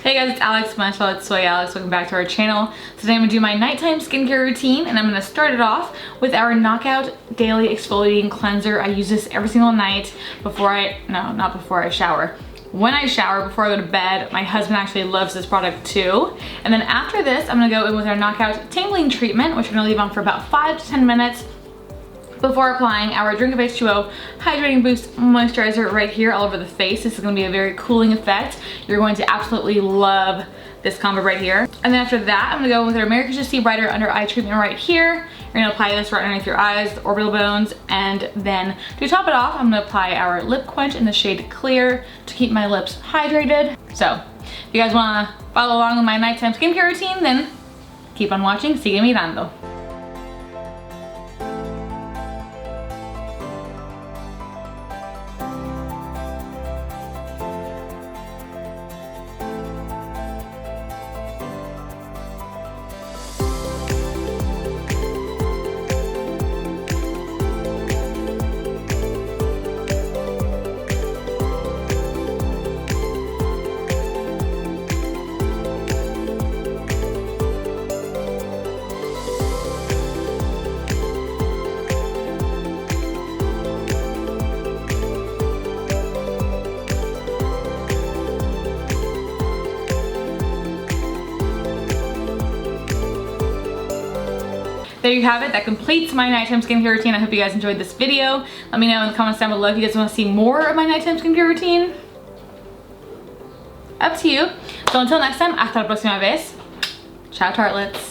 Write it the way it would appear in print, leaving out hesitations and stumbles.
Hey guys, it's Alex from Untitled Chapter. Welcome back to our channel. Today I'm gonna do my nighttime skincare routine, and I'm gonna start it off with our Knockout Daily Exfoliating Cleanser. I use this every single night not before I shower. When I shower, before I go to bed. My husband actually loves this product too. And then after this, I'm gonna go in with our Knockout Tingling Treatment, which I'm gonna leave on for about 5 to 10 minutes before applying our Drink of H2O Hydrating Boost Moisturizer right here all over the face. This is going to be a very cooling effect. You're going to absolutely love this combo right here. And then after that, I'm going to go with our maracuja seed brighter under eye treatment right here. You're going to apply this right underneath your eyes, the orbital bones, and then to top it off, I'm going to apply our lip quench in the shade Clear to keep my lips hydrated. So if you guys want to follow along with my nighttime skincare routine, then keep on watching. Sigue mirando. There you have it. That completes my nighttime skincare routine. I hope you guys enjoyed this video. Let me know in the comments down below if you guys want to see more of my nighttime skincare routine. Up to you. So until next time, hasta la próxima vez. Ciao, tartelettes.